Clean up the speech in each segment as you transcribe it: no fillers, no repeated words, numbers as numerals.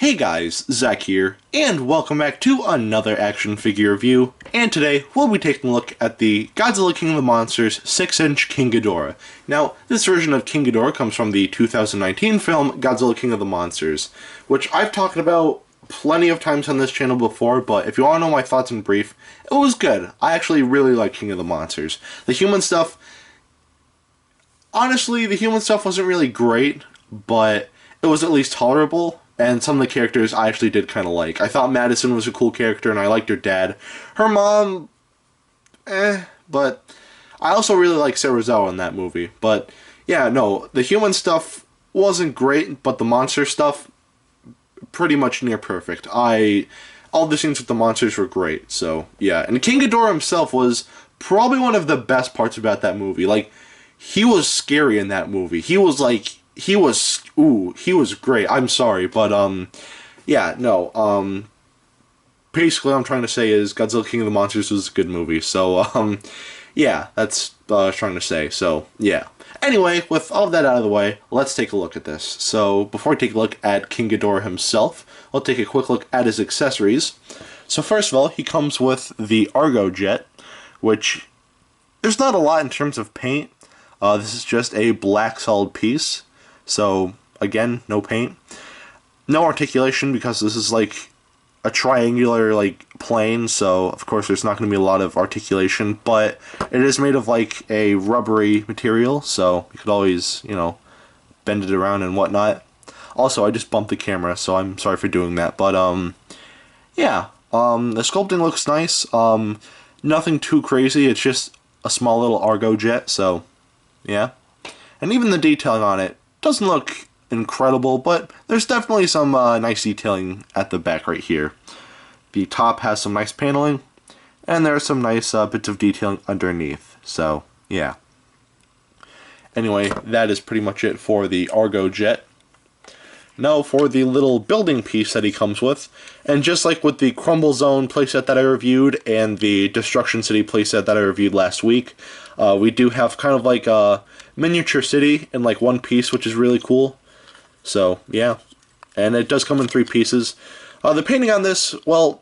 Hey guys, Zach here, and welcome back to another action figure review, and today we'll be taking a look at the Godzilla King of the Monsters 6-inch King Ghidorah. Now, this version of King Ghidorah comes from the 2019 film Godzilla King of the Monsters, which I've talked about plenty of times on this channel before, but if you want to know my thoughts in brief, it was good. I actually really like King of the Monsters. The human stuff, honestly, the human stuff wasn't really great, but it was at least tolerable. And some of the characters I actually did kind of like. I thought Madison was a cool character, and I liked her dad. Her mom, but I also really like Sarazawa in that movie. But yeah, no, the human stuff wasn't great, but the monster stuff, pretty much near perfect. All the scenes with the monsters were great, so yeah. And King Ghidorah himself was probably one of the best parts about that movie. Like, he was scary in that movie. He was great. I'm sorry, but, yeah, no, basically what I'm trying to say is Godzilla King of the Monsters was a good movie, so, yeah, that's what I was trying to say, so, yeah. Anyway, with all of that out of the way, let's take a look at this. So, before we take a look at King Ghidorah himself, we'll take a quick look at his accessories. So first of all, he comes with the Argo Jet, which, there's not a lot in terms of paint. This is just a black solid piece. So, again, no paint. No articulation, because this is like a triangular plane, so of course there's not going to be a lot of articulation, but it is made of like a rubbery material, so you could always, bend it around and whatnot. Also, I just bumped the camera, so I'm sorry for doing that, but yeah, the sculpting looks nice. Nothing too crazy, it's just a small little Argo Jet, so yeah. And even the detailing on it doesn't look incredible, but there's definitely some nice detailing at the back right here. The top has some nice paneling, and there are some nice bits of detailing underneath, so yeah. Anyway, that is pretty much it for the Argo Jet. Now for the little building piece that he comes with, and just like with the Crumble Zone playset that I reviewed and the Destruction City playset that I reviewed last week, we do have kind of like a miniature city in like one piece, which is really cool. So yeah, and it does come in 3 pieces. The painting on this, well,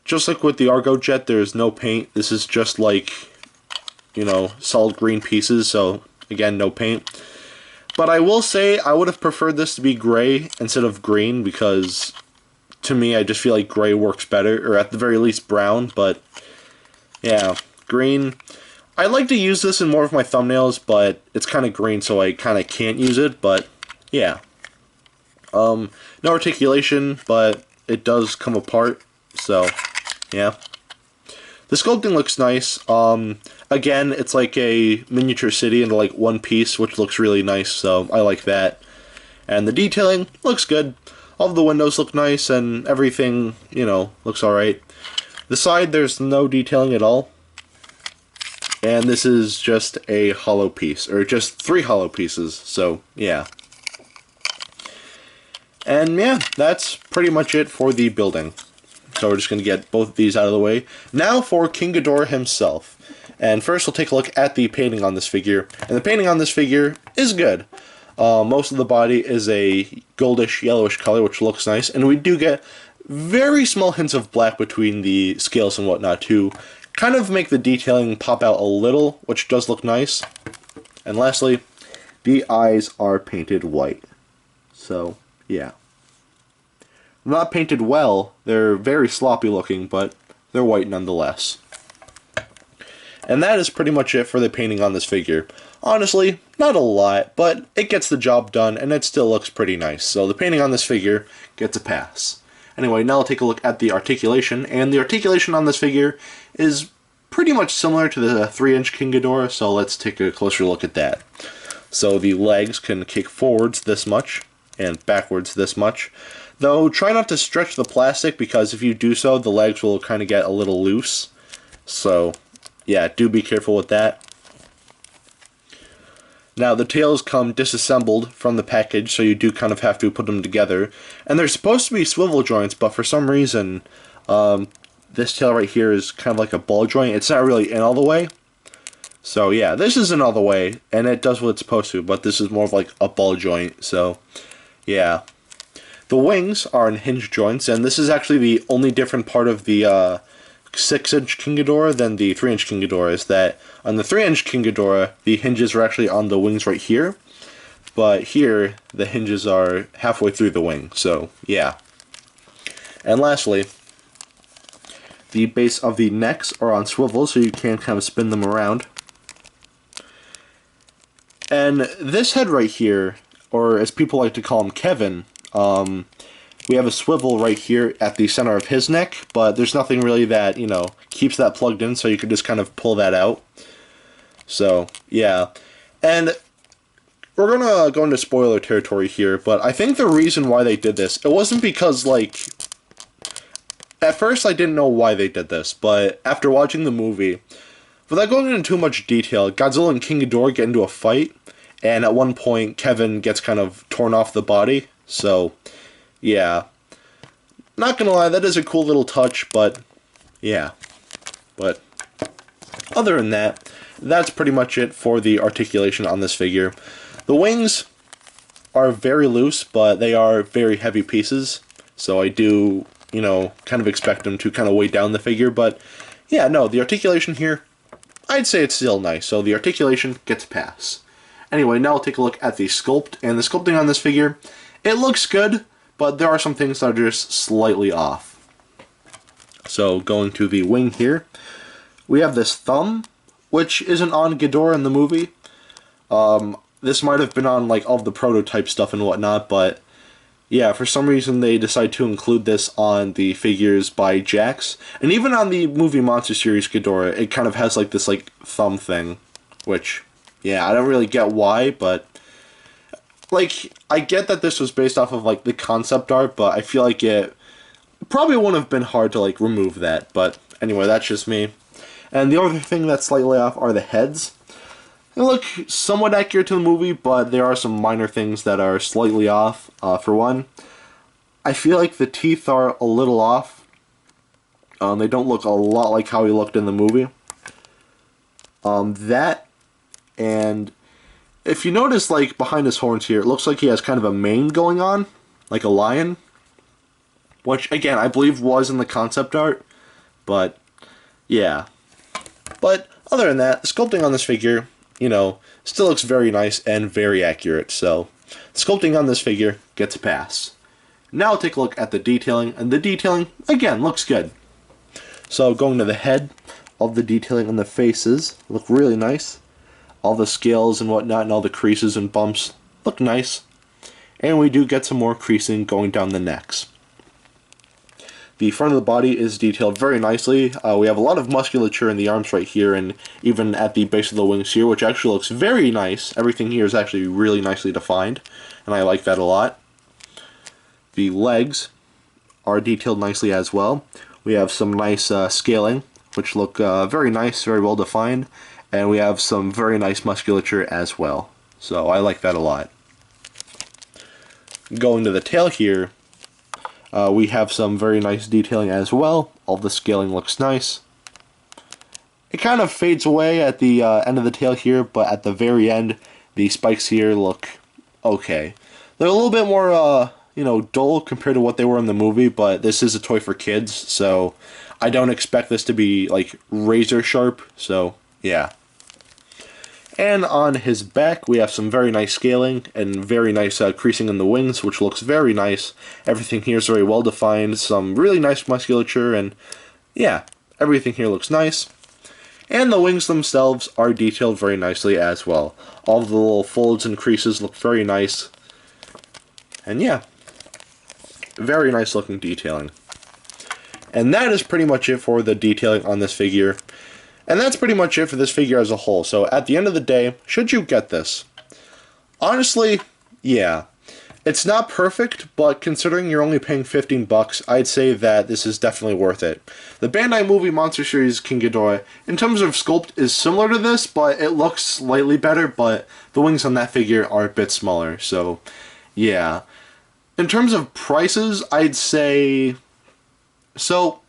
just like with the Argo Jet, there's no paint. This is just like, solid green pieces, so again, no paint. But I will say I would have preferred this to be gray instead of green, because to me I just feel like gray works better, or at the very least brown, but yeah, green. I like to use this in more of my thumbnails, but it's kind of green, so I kind of can't use it, but yeah. No articulation, but it does come apart, so yeah. The sculpting looks nice. Again, it's like a miniature city into like one piece, which looks really nice, so I like that. And the detailing looks good. All of the windows look nice, and everything, looks alright. The side, there's no detailing at all. And this is just a hollow piece, or just 3 hollow pieces, so yeah. And yeah, that's pretty much it for the building. So we're just going to get both of these out of the way. Now for King Ghidorah himself. And first we'll take a look at the painting on this figure. And the painting on this figure is good. Most of the body is a goldish, yellowish color, which looks nice. And we do get very small hints of black between the scales and whatnot to kind of make the detailing pop out a little, which does look nice. And lastly, the eyes are painted white. So, yeah. Not painted well, they're very sloppy looking, but they're white nonetheless. And that is pretty much it for the painting on this figure. Honestly, not a lot, but it gets the job done, and it still looks pretty nice. So the painting on this figure gets a pass. Anyway, now I'll take a look at the articulation, and the articulation on this figure is pretty much similar to the 3-inch King Ghidorah, so let's take a closer look at that. So the legs can kick forwards this much, and backwards this much. Though, try not to stretch the plastic, because if you do so, the legs will kind of get a little loose. So, yeah, do be careful with that. Now, the tails come disassembled from the package, so you do kind of have to put them together. And they're supposed to be swivel joints, but for some reason, this tail right here is kind of like a ball joint. It's not really in all the way. So, yeah, this isn't all the way, and it does what it's supposed to, but this is more of like a ball joint, so, yeah. The wings are in hinge joints, and this is actually the only different part of the 6-inch King Ghidorah than the 3-inch King Ghidorah, is that on the 3-inch King Ghidorah, the hinges are actually on the wings right here, but here, the hinges are halfway through the wing, so yeah. And lastly, the base of the necks are on swivel, so you can kind of spin them around. And this head right here, or as people like to call him, Kevin, we have a swivel right here at the center of his neck, but there's nothing really that, keeps that plugged in, so you can just kind of pull that out. So, yeah. And we're gonna go into spoiler territory here, but I think the reason why they did this, it wasn't because, at first I didn't know why they did this, but after watching the movie, without going into too much detail, Godzilla and King Ghidorah get into a fight, and at one point, Kevin gets kind of torn off the body, so, yeah. Not gonna lie, that is a cool little touch, but, yeah. But, other than that, that's pretty much it for the articulation on this figure. The wings are very loose, but they are very heavy pieces, so I do, kind of expect them to kind of weigh down the figure, but, yeah, no, the articulation here, I'd say it's still nice, so the articulation gets a pass. Anyway, now I'll take a look at the sculpt, and the sculpting on this figure, it looks good, but there are some things that are just slightly off. So, going to the wing here, we have this thumb, which isn't on Ghidorah in the movie. This might have been on, all the prototype stuff and whatnot, but, yeah, for some reason they decided to include this on the figures by Jakks. And even on the movie Monster Series Ghidorah, it kind of has, this, thumb thing, which... yeah, I don't really get why, but, I get that this was based off of, the concept art, but I feel like it probably wouldn't have been hard to, remove that, but anyway, that's just me. And the other thing that's slightly off are the heads. They look somewhat accurate to the movie, but there are some minor things that are slightly off. For one, I feel like the teeth are a little off. They don't look a lot like how he looked in the movie. That... and if you notice, behind his horns here, it looks like he has kind of a mane going on, like a lion. Which, again, I believe was in the concept art, but, yeah. But, other than that, the sculpting on this figure, still looks very nice and very accurate, so, the sculpting on this figure gets a pass. Now I'll take a look at the detailing, and the detailing, again, looks good. So, going to the head, all the detailing on the faces look really nice. All the scales and whatnot and all the creases and bumps look nice. And we do get some more creasing going down the necks. The front of the body is detailed very nicely. We have a lot of musculature in the arms right here and even at the base of the wings here, which actually looks very nice. Everything here is actually really nicely defined, and I like that a lot. The legs are detailed nicely as well. We have some nice scaling, which look very nice, very well defined. And we have some very nice musculature as well. So I like that a lot. Going to the tail here, we have some very nice detailing as well. All the scaling looks nice. It kind of fades away at the end of the tail here, but at the very end, the spikes here look okay. They're a little bit more, dull compared to what they were in the movie, but this is a toy for kids, so I don't expect this to be, razor sharp, so yeah. And on his back, we have some very nice scaling and very nice creasing in the wings, which looks very nice. Everything here is very well defined, some really nice musculature, and yeah, everything here looks nice. And the wings themselves are detailed very nicely as well. All the little folds and creases look very nice. And yeah, very nice looking detailing. And that is pretty much it for the detailing on this figure. And that's pretty much it for this figure as a whole. So at the end of the day, should you get this? Honestly, yeah. It's not perfect, but considering you're only paying $15, I'd say that this is definitely worth it. The Bandai movie Monster Series King Ghidorah, in terms of sculpt, is similar to this, but it looks slightly better, but the wings on that figure are a bit smaller, so yeah. In terms of prices, I'd say... so...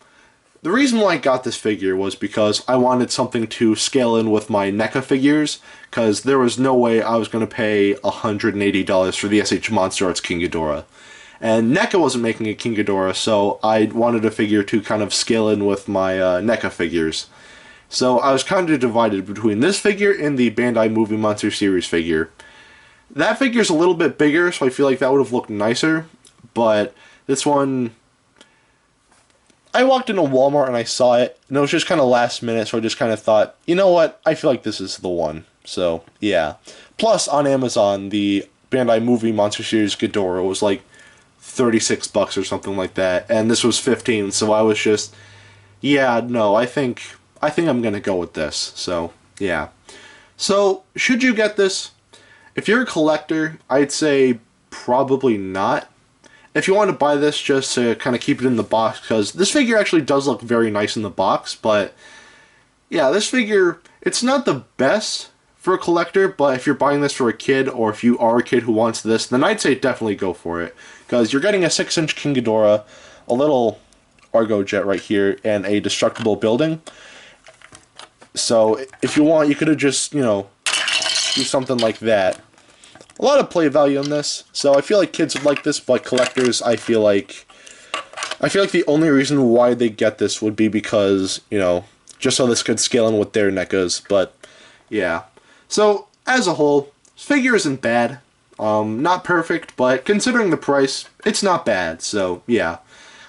the reason why I got this figure was because I wanted something to scale in with my NECA figures, because there was no way I was going to pay $180 for the SH Monster Arts King Ghidorah. And NECA wasn't making a King Ghidorah, so I wanted a figure to kind of scale in with my NECA figures. So I was kind of divided between this figure and the Bandai Movie Monster Series figure. That figure's a little bit bigger, so I feel like that would have looked nicer, but this one... I walked into Walmart and I saw it, and it was just kind of last minute, so I just kind of thought, you know what, I feel like this is the one. So, yeah. Plus, on Amazon, the Bandai Movie Monster Series Ghidorah was like $36 or something like that, and this was $15, so I was just, yeah, no, I think I'm gonna go with this. So, yeah. So, should you get this? If you're a collector, I'd say probably not. If you want to buy this just to kind of keep it in the box, because this figure actually does look very nice in the box, but yeah, this figure, it's not the best for a collector, but if you're buying this for a kid, or if you are a kid who wants this, then I'd say definitely go for it, because you're getting a 6-inch King Ghidorah, a little Argo Jet right here, and a destructible building. So if you want, you could have just, you know, do something like that. A lot of play value in this, so I feel like kids would like this, but collectors, I feel like the only reason why they get this would be because, you know, just so this could scale in with their NECAs, but yeah. So, as a whole, this figure isn't bad. Not perfect, but considering the price, it's not bad, so yeah.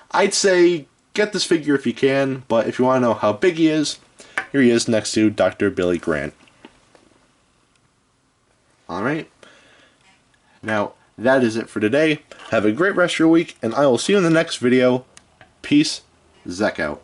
I'd say get this figure if you can, but if you want to know how big he is, here he is next to Dr. Billy Grant. Alright. Now, that is it for today. Have a great rest of your week, and I will see you in the next video. Peace. Zek out.